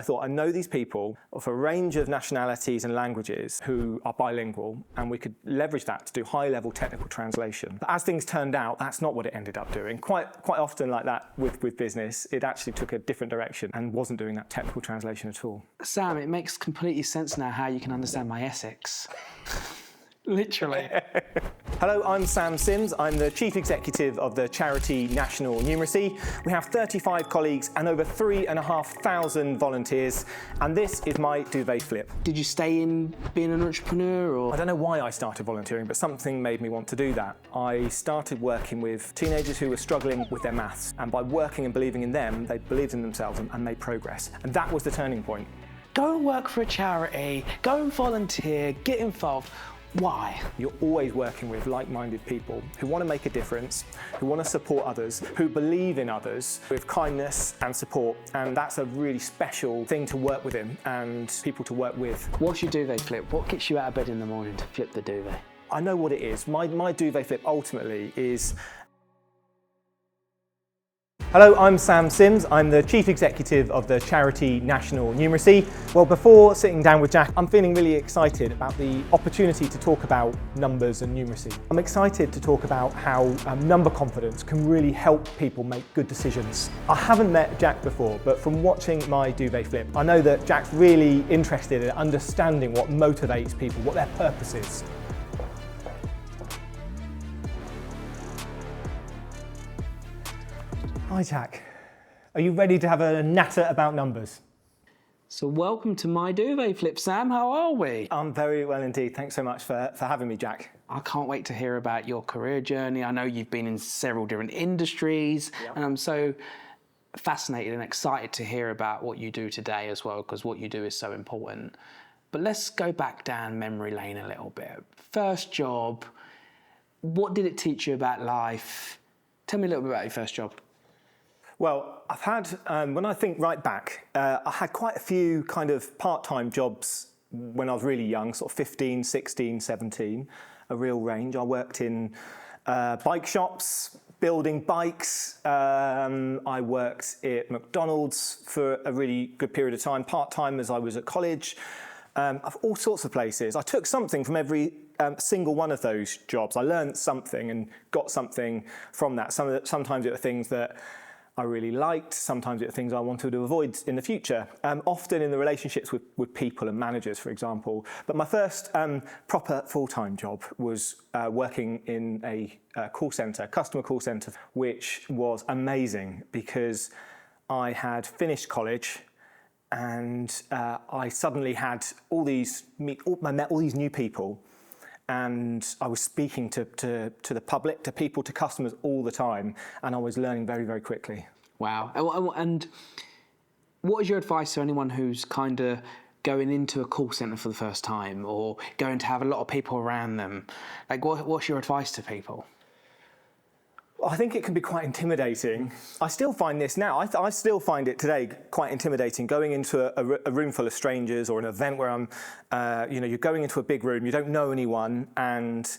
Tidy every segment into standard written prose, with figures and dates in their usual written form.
I thought, I know these people of a range of nationalities and languages who are bilingual, and we could leverage that to do high-level technical translation. But as things turned out, that's not what it ended up doing. Quite often like that with business, it actually took a different direction and wasn't doing that technical translation at all. Sam, it makes completely sense now how you can understand my Essex. Literally. Hello, I'm Sam Sims. I'm the Chief Executive of the charity National Numeracy. We have 35 colleagues and over 3,500 volunteers, and this is my Duvet flip. Did you stay in being an entrepreneur, or? I don't know why I started volunteering, but something made me want to do that. I started working with teenagers who were struggling with their maths, and by working and believing in them, they believed in themselves and made progress. And that was the turning point. Go and work for a charity, go and volunteer, get involved. Why? You're always working with like-minded people who want to make a difference, who want to support others, who believe in others with kindness and support, and that's a really special thing to work within and people to work with. What's your duvet flip? What gets you out of bed in the morning to flip the duvet? I know what it is. My duvet flip ultimately is... Hello, I'm Sam Sims. I'm the Chief Executive of the charity National Numeracy. Well, before sitting down with Jack, I'm feeling really excited about the opportunity to talk about numbers and numeracy. I'm excited to talk about how number confidence can really help people make good decisions. I haven't met Jack before, but from watching my duvet flip, I know that Jack's really interested in understanding what motivates people, what their purpose is. Hi Jack, are you ready to have a natter about numbers? So welcome to my duvet flip, Sam. How are we? I'm very well indeed. Thanks so much for having me, Jack. I can't wait to hear about your career journey. I know you've been in several different industries, and I'm so fascinated and excited to hear about what you do today as well, because what you do is so important. But let's go back down memory lane a little bit. First job, what did it teach you about life? Tell me a little bit about your first job. Well, I've had, when I think right back, I had quite a few kind of part-time jobs when I was really young, sort of 15, 16, 17, a real range. I worked in bike shops, building bikes. I worked at McDonald's for a really good period of time, part-time as I was at college, of all sorts of places. I took something from every single one of those jobs. I learned something and got something from that. Sometimes it were things that I really liked, sometimes it were things I wanted to avoid in the future, often in the relationships with people and managers, for example. But my first proper full-time job was working in a call centre, customer call centre, which was amazing because I had finished college and I suddenly had I met all these new people, and I was speaking to the public, to people, to customers all the time, and I was learning very, very quickly. Wow. And what is your advice to anyone who's kind of going into a call centre for the first time, or going to have a lot of people around them? Like, what's your advice to people? I think it can be quite intimidating. I still find this now. I still find it today quite intimidating, going into a room full of strangers or an event where you're going into a big room, you don't know anyone, and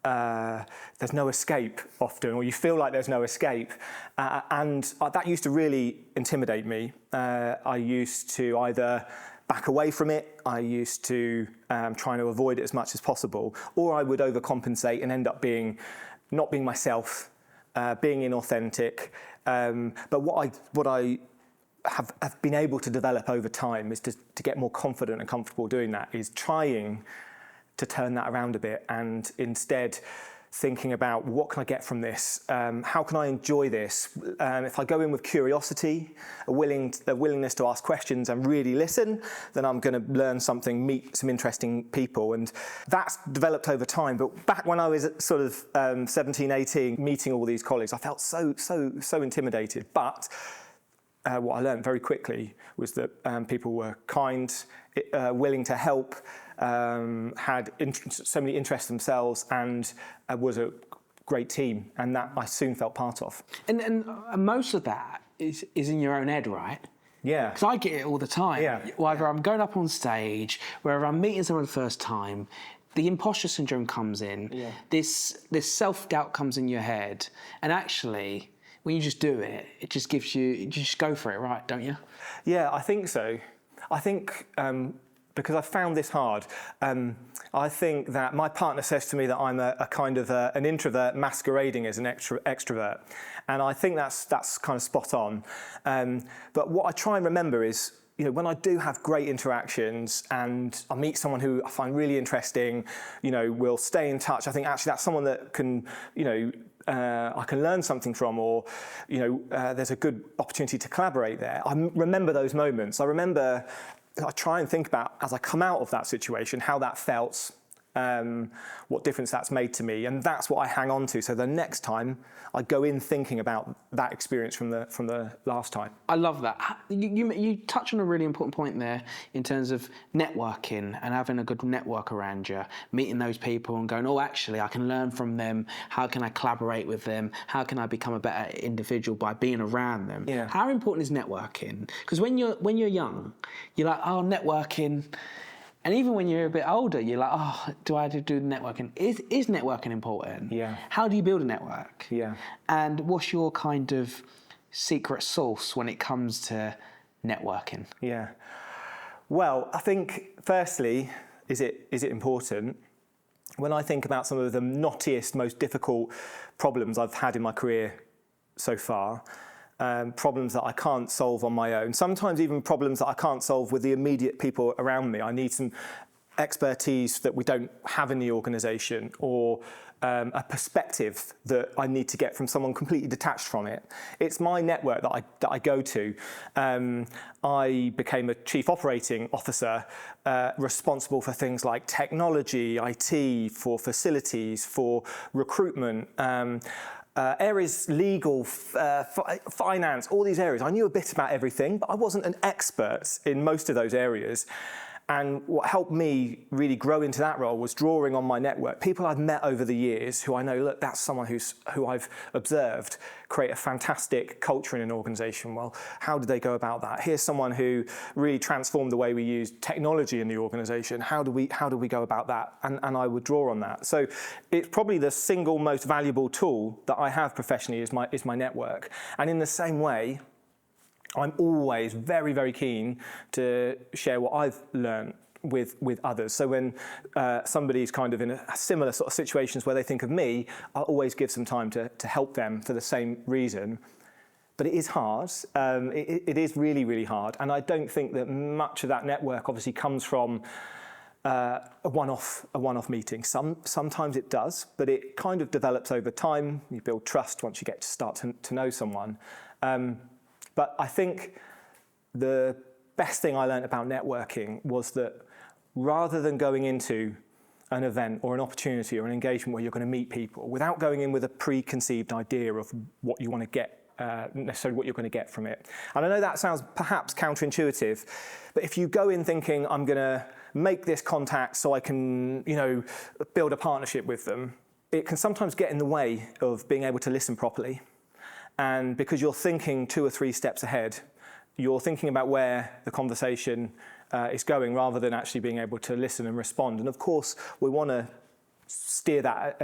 there's no escape often, or you feel like there's no escape. And that used to really intimidate me. I used to either back away from it, I used to try to avoid it as much as possible, or I would overcompensate and end up not being myself, being inauthentic. But what I have been able to develop over time is to get more confident and comfortable doing that, is trying to turn that around a bit and instead thinking about, what can I get from this? How can I enjoy this? If I go in with curiosity, a willingness to ask questions and really listen, then I'm going to learn something, meet some interesting people. And that's developed over time. But back when I was at sort of 17, 18, meeting all these colleagues, I felt so intimidated. But what I learned very quickly was that people were kind, willing to help, had so many interests themselves, and was a great team, and that I soon felt part of. And most of that is in your own head, right? Yeah. Because I get it all the time. Yeah. Whether I'm going up on stage, whether I'm meeting someone for the first time, the imposter syndrome comes in. Yeah. This self-doubt comes in your head, and actually, when you just do it, it just gives you just go for it, right? Don't you? Yeah, I think so. I think because I found this hard, I think that my partner says to me that I'm a kind of an introvert masquerading as an extrovert. And I think that's kind of spot on. But what I try and remember is, when I do have great interactions and I meet someone who I find really interesting, we'll stay in touch. I think actually that's someone that can, I can learn something from, or, there's a good opportunity to collaborate there. I remember those moments. I try and think about, as I come out of that situation, how that felt, what difference that's made to me, and that's what I hang on to. So the next time I go in thinking about that experience from the last time. I love that. You touch on a really important point there in terms of networking and having a good network around you, meeting those people and going, oh, actually, I can learn from them. How can I collaborate with them? How can I become a better individual by being around them? Yeah. How important is networking? Because when you're young, you're like, oh, networking. And even when you're a bit older, you're like, oh, do I do networking? Is networking important? Yeah. How do you build a network? Yeah. And what's your kind of secret sauce when it comes to networking? Yeah. Well, I think firstly, is it important? When I think about some of the knottiest, most difficult problems I've had in my career so far, problems that I can't solve on my own, sometimes even problems that I can't solve with the immediate people around me. I need some expertise that we don't have in the organisation, or a perspective that I need to get from someone completely detached from it. It's my network that I go to. I became a chief operating officer, responsible for things like technology, IT, for facilities, for recruitment, areas, legal, finance, all these areas. I knew a bit about everything, but I wasn't an expert in most of those areas. And what helped me really grow into that role was drawing on my network. People I've met over the years who I know, look, that's someone who I've observed create a fantastic culture in an organisation. Well, how did they go about that? Here's someone who really transformed the way we use technology in the organisation. How do we go about that? And I would draw on that. So it's probably the single most valuable tool that I have professionally is my network. And in the same way, I'm always very, very keen to share what I've learned with others. So when somebody's kind of in a similar sort of situations where they think of me, I'll always give some time to help them for the same reason. But it is hard. It is really, really hard. And I don't think that much of that network obviously comes from a one-off meeting. Sometimes it does, but it kind of develops over time. You build trust once you get to start to know someone. But I think the best thing I learned about networking was that rather than going into an event or an opportunity or an engagement where you're going to meet people without going in with a preconceived idea of what you want to get, necessarily what you're going to get from it. And I know that sounds perhaps counterintuitive, but if you go in thinking, I'm going to make this contact so I can, build a partnership with them, it can sometimes get in the way of being able to listen properly. And because you're thinking 2 or 3 steps ahead, you're thinking about where the conversation is going rather than actually being able to listen and respond. And of course, we want to steer that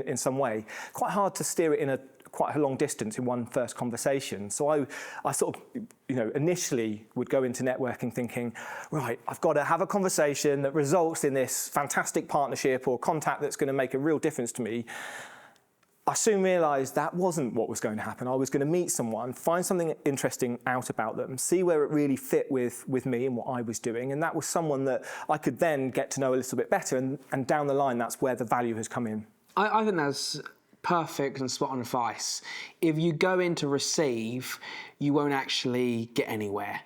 in some way. Quite hard to steer it in quite a long distance in one first conversation. So I sort of, initially would go into networking thinking, right, I've got to have a conversation that results in this fantastic partnership or contact that's going to make a real difference to me. I soon realised that wasn't what was going to happen. I was going to meet someone, find something interesting out about them, see where it really fit with me and what I was doing, and that was someone that I could then get to know a little bit better, and down the line, that's where the value has come in. I think that's perfect and spot on advice. If you go in to receive, you won't actually get anywhere.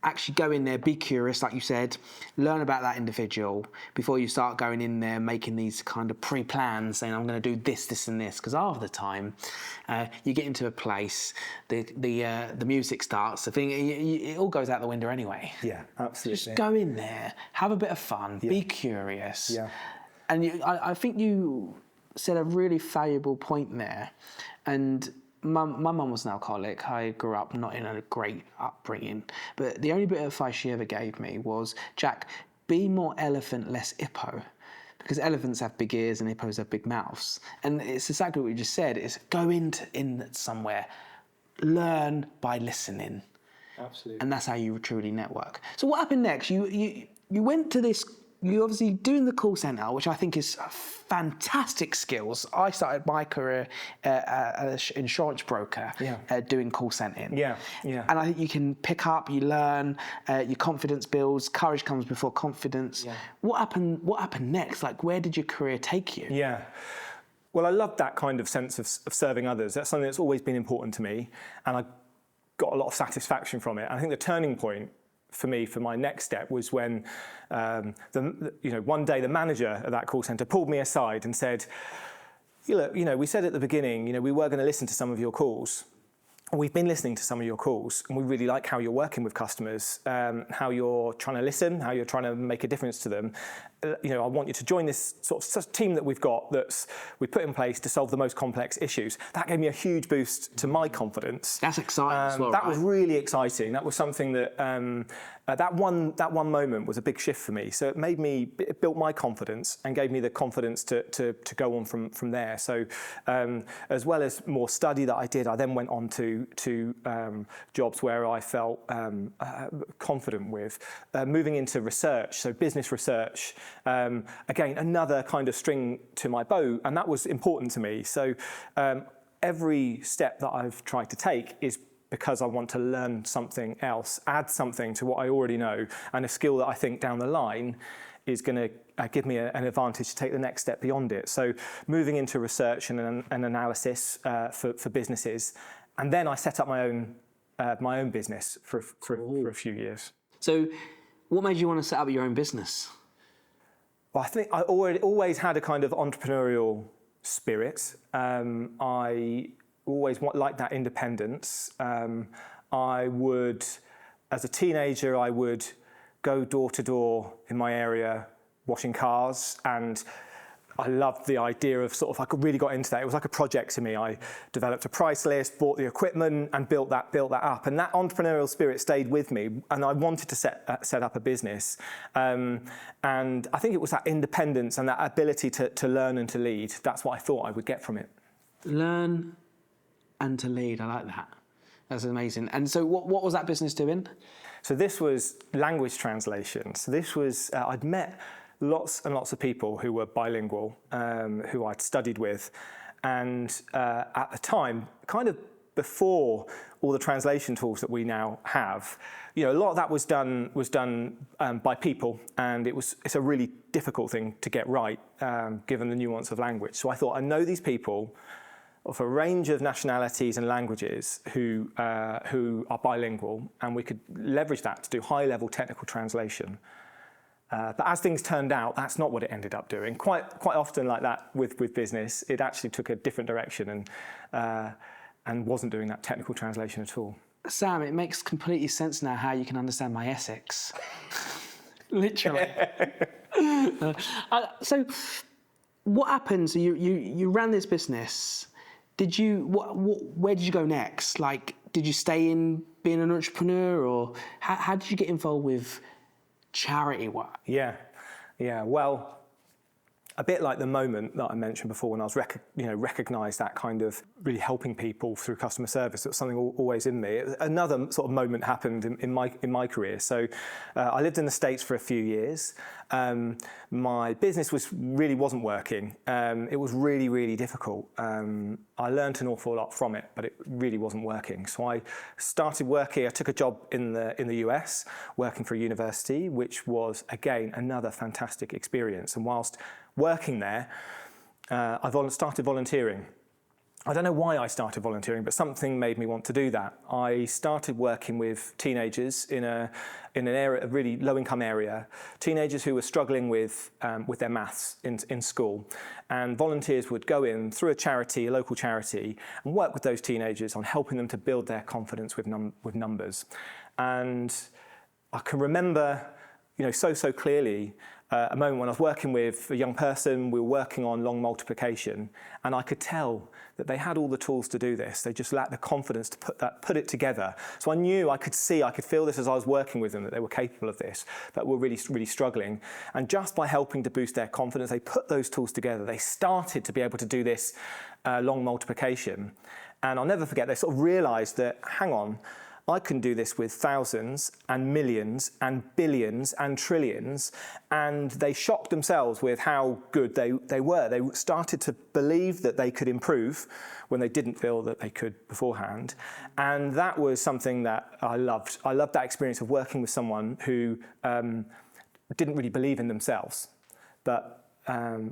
Actually go in there, be curious, like you said, learn about that individual before you start going in there making these kind of pre-plans, saying I'm going to do this, this and this, because half the time you get into a place, the music starts, the thing, it all goes out the window anyway. Yeah, absolutely. Just go in there, have a bit of fun, be curious. Yeah. And I think you said a really valuable point there, and my mum was an alcoholic. I grew up not in a great upbringing, but the only bit of advice she ever gave me was, Jack, be more elephant, less hippo, because elephants have big ears and hippos have big mouths. And it's exactly what you just said. It's go in somewhere, learn by listening. Absolutely. And that's how you truly network. So what happened next? You went to this. You obviously doing the call center, which I think is fantastic skills. I started my career as an insurance broker, doing call centering. Yeah, yeah. And I think you can pick up, you learn, your confidence builds. Courage comes before confidence. Yeah. What happened next? Like, where did your career take you? Yeah. Well, I love that kind of sense of serving others. That's something that's always been important to me, and I got a lot of satisfaction from it. I think the turning point for me, for my next step, was when one day the manager at that call centre pulled me aside and said, "Look, we said at the beginning, we were going to listen to some of your calls. We've been listening to some of your calls, and we really like how you're working with customers, how you're trying to listen, how you're trying to make a difference to them. I want you to join this sort of team that we've got we put in place to solve the most complex issues." That gave me a huge boost to my confidence. That's exciting as well, That was really exciting. That was something that that one moment was a big shift for me. So it built my confidence and gave me the confidence to go on from there. So as well as more study that I did, I then went on to jobs where I felt confident with, moving into research, so business research. Again, another kind of string to my bow, and that was important to me. So every step that I've tried to take is because I want to learn something else, add something to what I already know, and a skill that I think down the line is going to give me an advantage to take the next step beyond it. So moving into research and analysis for businesses, and then I set up my own business for a few years. So what made you want to set up your own business? Well, I think I always had a kind of entrepreneurial spirit. I always liked that independence. I would, as a teenager, I would go door to door in my area washing cars, and I loved the idea of I really got into that. It was like a project to me. I developed a price list, bought the equipment, and built that up. And that entrepreneurial spirit stayed with me, and I wanted to set up a business. And I think it was that independence and that ability to learn and to lead. That's what I thought I would get from it. Learn and to lead. I like that. That's amazing. And so what was that business doing? So this was language translation. So this was, I'd met lots and lots of people who were bilingual, who I'd studied with. And at the time, kind of before all the translation tools that we now have, a lot of that was done by people, and it's a really difficult thing to get right, given the nuance of language. So I thought, I know these people of a range of nationalities and languages who are bilingual, and we could leverage that to do high-level technical translation. But as things turned out, that's not what it ended up doing. Quite often like that with business, it actually took a different direction and wasn't doing that technical translation at all. Sam, it makes completely sense now how you can understand my Essex. Literally. So what happened? So you ran this business. Where did you go next? Like, did you stay in being an entrepreneur, or how did you get involved with charity work? Yeah. Well, a bit like the moment that I mentioned before when I was recognised that kind of really helping people through customer service. It was something always in me. Another sort of moment happened in my career. So I lived in the States for a few years. My business really wasn't working. It was really, really difficult. I learned an awful lot from it, but it really wasn't working. So I started working. I took a job in the US, working for a university, which was again another fantastic experience. And whilst working there, I started volunteering. I don't know why I started volunteering, but something made me want to do that. I started working with teenagers in an area, a really low-income area, teenagers who were struggling with their maths in school. And volunteers would go in through a local charity, and work with those teenagers on helping them to build their confidence with numbers. And I can remember, so clearly, a moment when I was working with a young person. We were working on long multiplication, and I could tell that they had all the tools to do this. They just lacked the confidence to put it together. So I knew, I could feel this as I was working with them, that they were capable of this, but were really, really struggling. And just by helping to boost their confidence, they put those tools together. They started to be able to do this long multiplication. And I'll never forget, they sort of realised that, hang on, I can do this with thousands and millions and billions and trillions. And they shocked themselves with how good they were. They started to believe that they could improve when they didn't feel that they could beforehand. And that was something that I loved. I loved that experience of working with someone who didn't really believe in themselves. But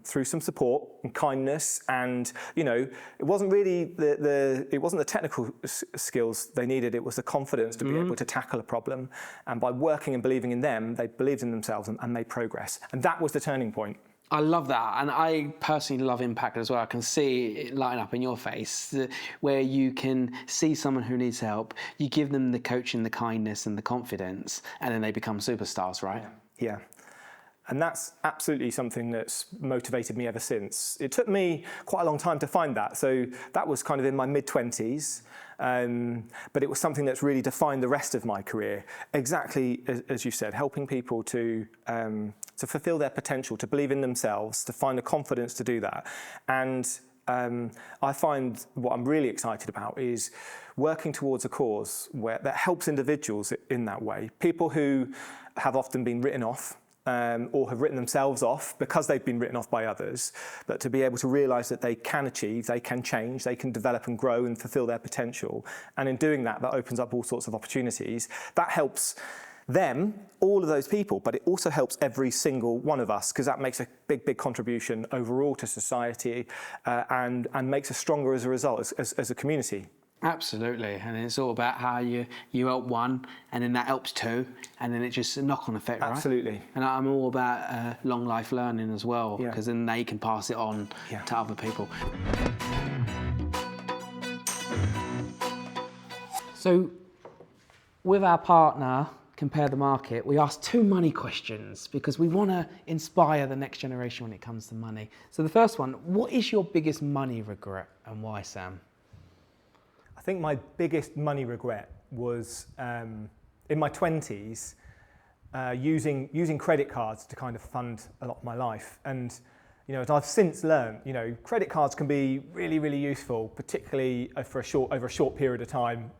through some support and kindness, and it wasn't really the technical skills they needed. It was the confidence to be able to tackle a problem. And by working and believing in them, they believed in themselves and made progress. And that was the turning point. I love that, and I personally love impact as well. I can see it lighting up in your face, where you can see someone who needs help, you give them the coaching, the kindness and the confidence, and then they become superstars, right? Yeah. And that's absolutely something that's motivated me ever since. It took me quite a long time to find that. So that was kind of in my mid-20s. But it was something that's really defined the rest of my career. Exactly as you said, helping people to fulfill their potential, to believe in themselves, to find the confidence to do that. And I find what I'm really excited about is working towards a cause that helps individuals in that way. People who have often been written off, or have written themselves off because they've been written off by others, but to be able to realise that they can achieve, they can change, they can develop and grow and fulfil their potential. And in doing that, that opens up all sorts of opportunities. That helps them, all of those people, but it also helps every single one of us, because that makes a big, big contribution overall to society, and makes us stronger as a result, as a community. Absolutely, and it's all about how you help one, and then that helps two, and then it's just a knock-on effect, right? Absolutely. And I'm all about long life learning as well, because then they can pass it on to other people. So, with our partner, Compare the Market, we ask 2 money questions because we want to inspire the next generation when it comes to money. So the first one, what is your biggest money regret and why, Sam? I think my biggest money regret was in my 20s, using credit cards to kind of fund a lot of my life. And as I've since learned, credit cards can be really, really useful, particularly over a short period of time.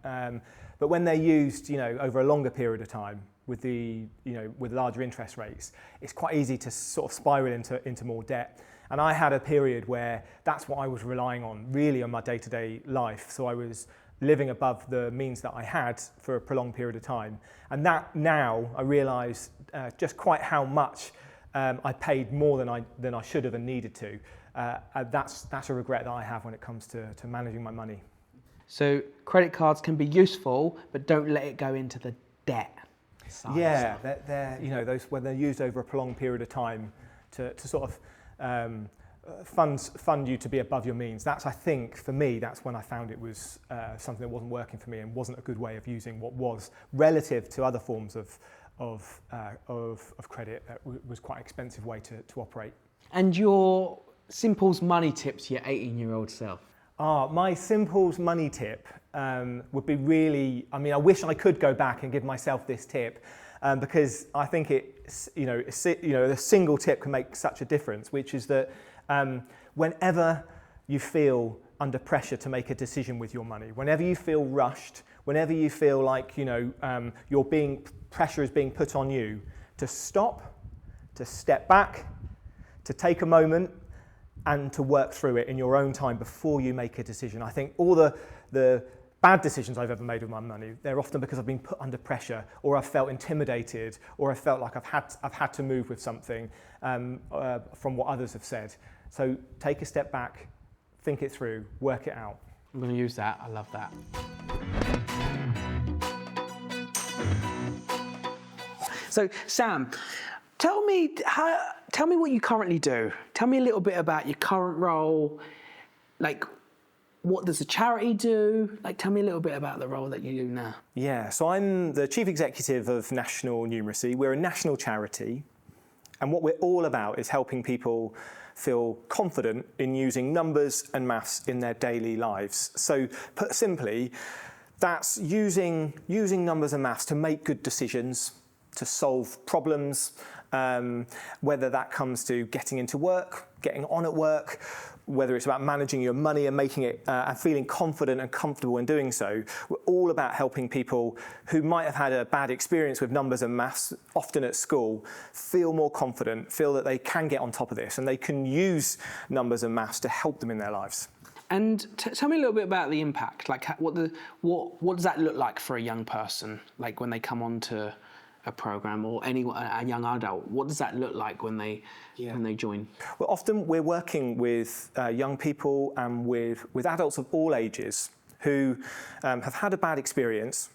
But when they're used, over a longer period of time with with larger interest rates, it's quite easy to sort of spiral into more debt. And I had a period where that's what I was relying on, really, on my day-to-day life. So I was living above the means that I had for a prolonged period of time. And that now I realise just quite how much I paid more than I should have and needed to. That's a regret that I have when it comes to managing my money. So credit cards can be useful, but don't let it go into the debt side. Yeah, they're those when they're used over a prolonged period of time to sort of fund you to be above your means. That's, I think, for me, that's when I found it was something that wasn't working for me and wasn't a good way of using what was, relative to other forms of credit, that was quite an expensive way to operate. And your Simple's money tips to your 18-year-old self? My Simple's money tip would be really, I wish I could go back and give myself this tip, because I think a single tip can make such a difference, which is that whenever you feel under pressure to make a decision with your money, whenever you feel rushed, whenever you feel like pressure is being put on you, to stop, to step back, to take a moment, and to work through it in your own time before you make a decision. I think all the bad decisions I've ever made with my money, they're often because I've been put under pressure, or I've felt intimidated, or I felt like I've had to move with something from what others have said. So take a step back, think it through, work it out. I'm going to use that. I love that. So Sam, tell me what you currently do. Tell me a little bit about your current role. Like, what does the charity do? Like, tell me a little bit about the role that you do now. Yeah, so I'm the Chief Executive of National Numeracy. We're a national charity, and what we're all about is helping people feel confident in using numbers and maths in their daily lives. So, put simply, that's using numbers and maths to make good decisions, to solve problems, whether that comes to getting into work, getting on at work, whether it's about managing your money and making it and feeling confident and comfortable in doing so. We're all about helping people who might have had a bad experience with numbers and maths, often at school, feel more confident, feel that they can get on top of this and they can use numbers and maths to help them in their lives. And tell me a little bit about the impact. Like, what does that look like for a young person? Like when they come onto a program, or a young adult, what does that look like when they join? Well, often we're working with young people and with adults of all ages who have had a bad experience,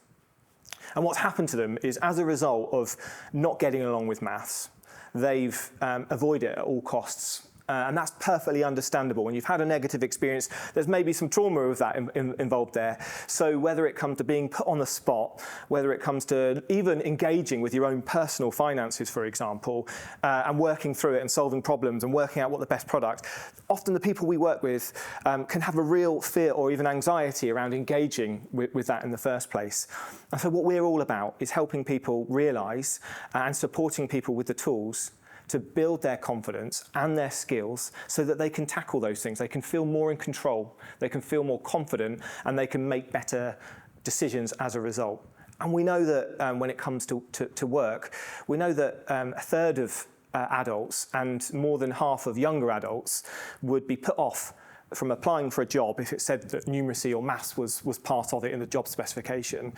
and what's happened to them is, as a result of not getting along with maths, they've avoided it at all costs. And that's perfectly understandable. When you've had a negative experience, there's maybe some trauma with that involved there. So whether it comes to being put on the spot, whether it comes to even engaging with your own personal finances, for example, and working through it and solving problems and working out what the best product, often the people we work with can have a real fear or even anxiety around engaging with that in the first place. And so what we're all about is helping people realise and supporting people with the tools to build their confidence and their skills so that they can tackle those things. They can feel more in control, they can feel more confident, and they can make better decisions as a result. And we know that when it comes to work, we know that a third of adults and more than half of younger adults would be put off from applying for a job if it said that numeracy or maths was part of it in the job specification.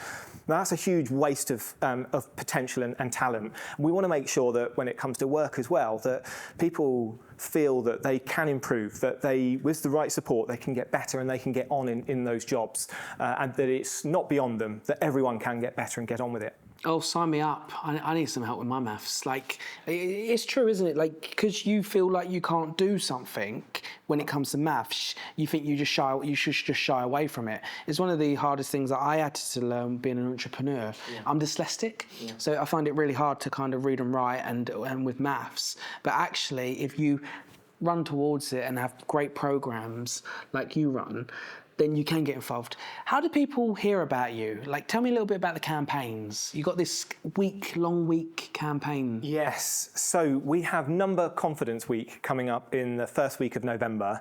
Now, that's a huge waste of potential and talent. We want to make sure that when it comes to work as well, that people feel that they can improve, that they, with the right support, they can get better and they can get on in those jobs, and that it's not beyond them, that everyone can get better and get on with it. Oh, sign me up. I need some help with my maths. Like, it's true, isn't it? Like, because you feel like you can't do something when it comes to maths, you think you should just shy away from it. It's one of the hardest things that I had to learn being an entrepreneur. Yeah. I'm dyslexic, so I find it really hard to kind of read and write and with maths. But actually, if you run towards it and have great programs like you run, then you can get involved. How do people hear about you? Like, tell me a little bit about the campaigns. You got this long week campaign. Yes, so we have Number Confidence Week coming up in the first week of November.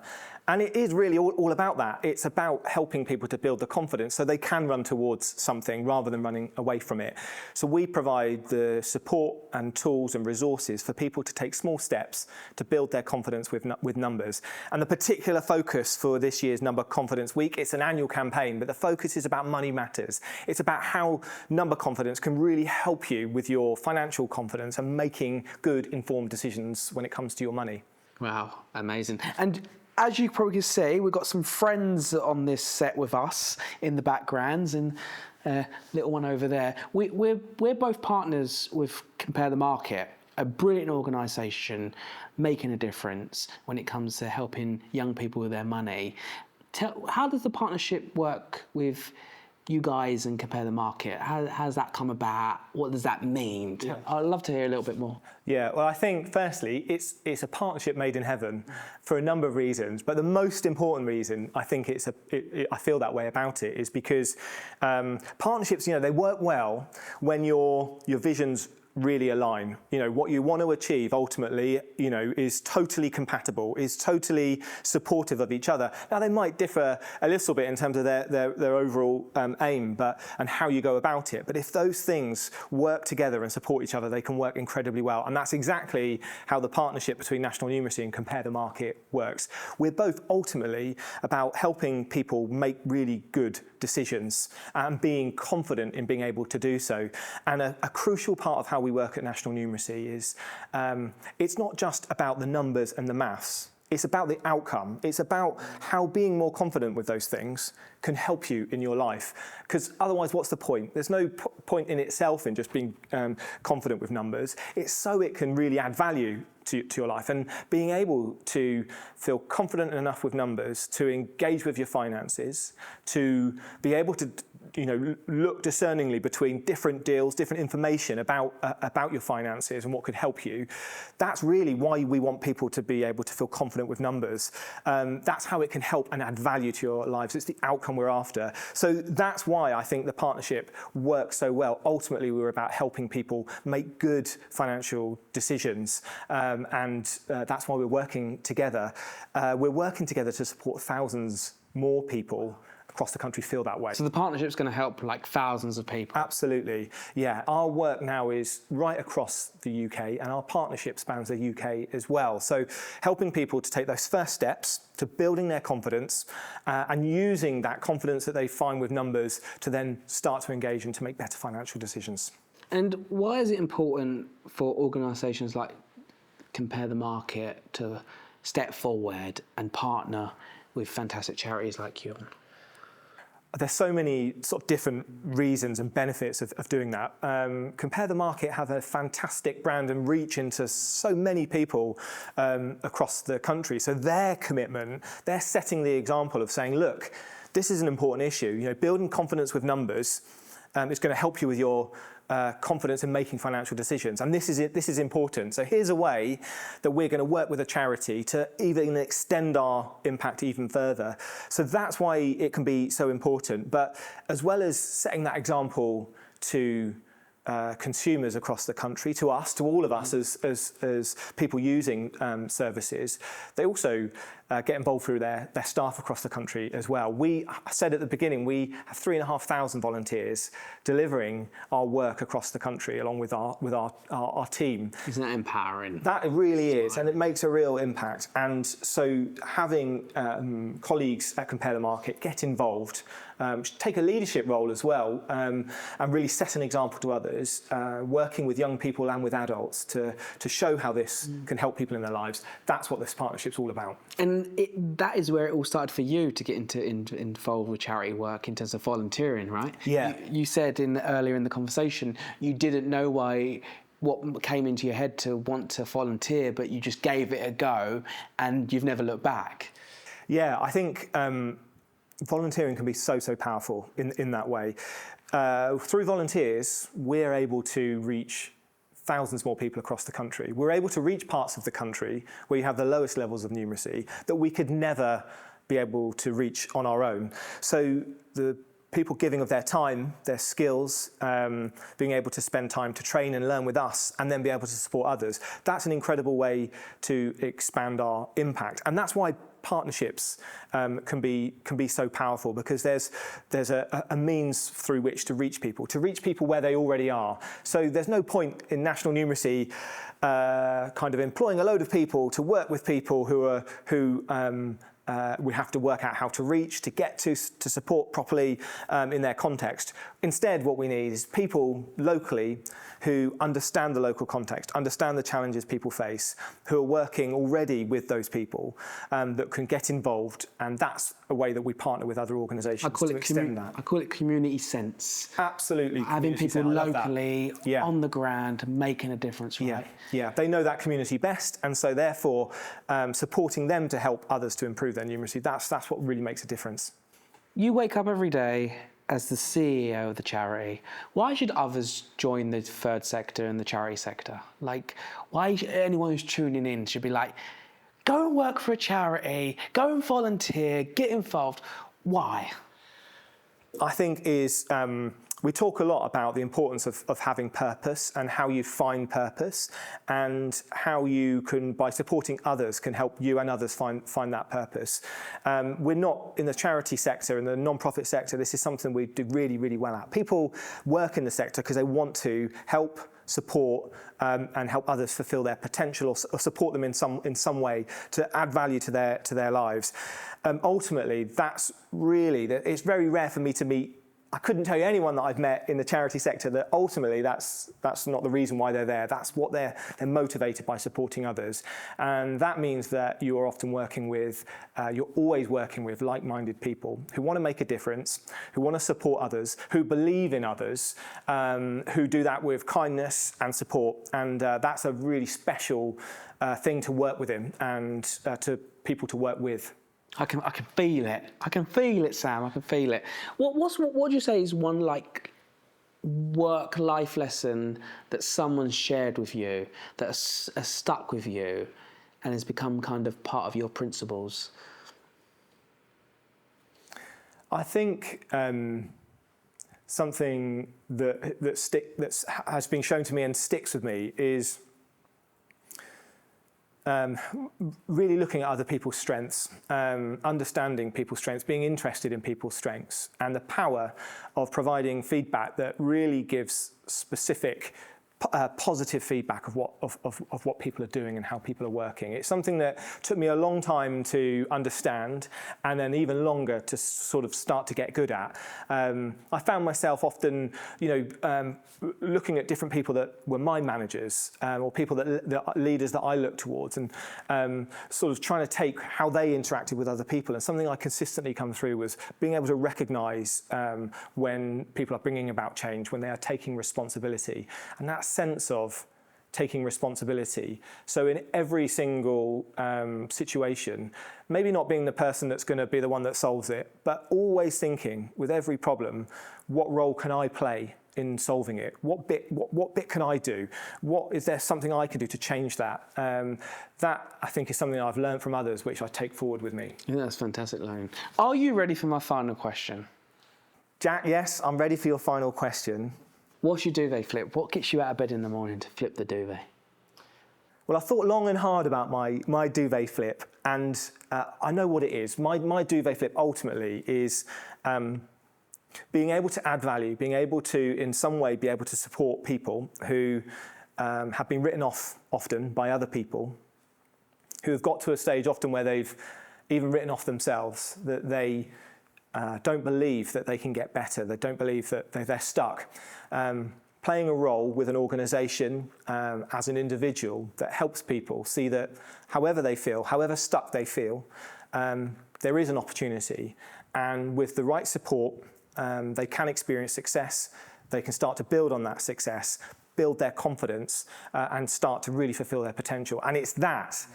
And it is really all about that. It's about helping people to build the confidence so they can run towards something rather than running away from it. So we provide the support and tools and resources for people to take small steps to build their confidence with numbers. And the particular focus for this year's Number Confidence Week, it's an annual campaign, but the focus is about money matters. It's about how number confidence can really help you with your financial confidence and making good, informed decisions when it comes to your money. Wow, amazing. And as you probably can see, we've got some friends on this set with us in the backgrounds, and little one over there. We're both partners with Compare the Market, a brilliant organisation making a difference when it comes to helping young people with their money. How does the partnership work with you guys and Compare the Market? How's that come about? What does that mean? Yeah. I'd love to hear a little bit more. Yeah, well, I think firstly, it's a partnership made in heaven for a number of reasons. But the most important reason I think I feel that way about it is because partnerships, they work well when your visions really align. What you want to achieve ultimately, is totally compatible, is totally supportive of each other. Now, they might differ a little bit in terms of their overall aim and how you go about it. But if those things work together and support each other, they can work incredibly well. And that's exactly how the partnership between National Numeracy and Compare the Market works. We're both ultimately about helping people make really good decisions and being confident in being able to do so. And a crucial part of how we work at National Numeracy is it's not just about the numbers and the maths. It's about the outcome. It's about how being more confident with those things can help you in your life. Because otherwise, what's the point? There's no point in itself in just being confident with numbers. It's so it can really add value to your life. And being able to feel confident enough with numbers to engage with your finances, to be able to look discerningly between different deals, different information about your finances and what could help you. That's really why we want people to be able to feel confident with numbers. That's how it can help and add value to your lives. It's the outcome we're after. So that's why I think the partnership works so well. Ultimately, we're about helping people make good financial decisions, and that's why we're working together. We're working together to support thousands more people across the country feel that way. So the partnership's going to help like thousands of people? Absolutely, yeah. Our work now is right across the UK, and our partnership spans the UK as well. So helping people to take those first steps to building their confidence and using that confidence that they find with numbers to then start to engage and to make better financial decisions. And why is it important for organisations like Compare the Market to step forward and partner with fantastic charities like you? There's so many sort of different reasons and benefits of doing that. Compare the Market have a fantastic brand and reach into so many people across the country. So their commitment, they're setting the example of saying, look, this is an important issue. Building confidence with numbers is going to help you with your confidence in making financial decisions. And this is important. So here's a way that we're going to work with a charity to even extend our impact even further. So that's why it can be so important. But as well as setting that example to consumers across the country, to us, to all of us as people using services, they also get involved through their staff across the country as well. I said at the beginning, we have 3,500 volunteers delivering our work across the country along with our team. Isn't that empowering? That really is, and it makes a real impact. And so having colleagues at Compare the Market get involved, take a leadership role as well, and really set an example to others, working with young people and with adults to show how this can help people in their lives. That's what this partnership's all about. And that is where it all started for you to get involved with charity work in terms of volunteering, right? Yeah. You said earlier in the conversation you didn't know what came into your head to want to volunteer, but you just gave it a go and you've never looked back. Yeah, I think volunteering can be so powerful in that way. Through volunteers, we're able to reach thousands more people across the country. We're able to reach parts of the country where you have the lowest levels of numeracy that we could never be able to reach on our own. So the people giving of their time, their skills, being able to spend time to train and learn with us and then be able to support others, that's an incredible way to expand our impact. And that's why partnerships can be so powerful, because there's a means through which to reach people where they already are. So there's no point in National Numeracy kind of employing a load of people to work with people who we have to work out how to reach, to get to support properly in their context. Instead, what we need is people locally who understand the local context, understand the challenges people face, who are working already with those people, that can get involved. And that's a way that we partner with other organisations to extend that. I call it community sense. Absolutely. Having people locally on the ground making a difference, right? Yeah, they know that community best, and so therefore supporting them to help others to improve their numeracy, that's what really makes a difference. You wake up every day as the CEO of the charity. Why should others join the third sector and the charity sector? Like, why should anyone who's tuning in should be like, go and work for a charity, go and volunteer, get involved? Why? I think we talk a lot about the importance of having purpose and how you find purpose, and how you can, by supporting others, can help you and others find that purpose. We're not in the charity sector, in the non-profit sector. This is something we do really, really well at. People work in the sector because they want to help, support, and help others fulfil their potential, or support them in some way to add value to their lives. Ultimately, that's really, it's very rare for me to meet. I couldn't tell you anyone that I've met in the charity sector that ultimately that's not the reason why they're there. That's what they're motivated by, supporting others. And that means that you are often you're always working with like-minded people who want to make a difference, who want to support others, who believe in others, who do that with kindness and support. And that's a really special thing to work within, and to people to work with. I can feel it. I can feel it, Sam. I can feel it. What would you say is one like work-life lesson that someone shared with you that has stuck with you and has become kind of part of your principles? I think something that has been shown to me and sticks with me is really looking at other people's strengths, understanding people's strengths, being interested in people's strengths, and the power of providing feedback that really gives specific positive feedback of what people are doing and how people are working. It's something that took me a long time to understand, and then even longer to sort of start to get good at. I found myself often, looking at different people that were my managers, or people that leaders that I looked towards, and sort of trying to take how they interacted with other people. And something I consistently come through was being able to recognise when people are bringing about change, when they are taking responsibility, and that sense of taking responsibility. So in every single situation, maybe not being the person that's going to be the one that solves it, but always thinking with every problem, what role can I play in solving it? What bit can I do? Is there something I can do to change that? That, I think, is something I've learned from others, which I take forward with me. Yeah, that's fantastic, Lauren. Are you ready for my final question? Jack, yes, I'm ready for your final question. What's your duvet flip? What gets you out of bed in the morning to flip the duvet? Well, I thought long and hard about my duvet flip, and I know what it is. My duvet flip ultimately is being able to add value, being able to, in some way, be able to support people who have been written off often by other people, who have got to a stage often where they've even written off themselves, that they don't believe that they can get better, they don't believe that they're stuck. Playing a role with an organisation as an individual that helps people see that however they feel, however stuck they feel, there is an opportunity, and with the right support, they can experience success, they can start to build on that success, build their confidence, and start to really fulfil their potential. And it's that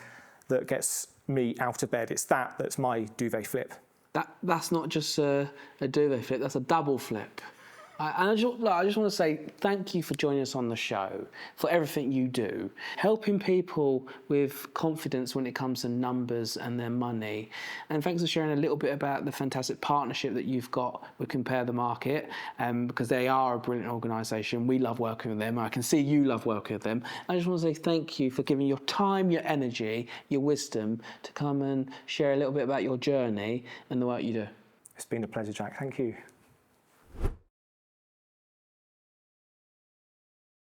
gets me out of bed. It's that's my duvet flip. That's not just a duvet flip, that's a double flip. And I just want to say thank you for joining us on the show, for everything you do, helping people with confidence when it comes to numbers and their money. And thanks for sharing a little bit about the fantastic partnership that you've got with Compare the Market, because they are a brilliant organisation. We love working with them. I can see you love working with them. I just want to say thank you for giving your time, your energy, your wisdom to come and share a little bit about your journey and the work you do. It's been a pleasure, Jack. Thank you.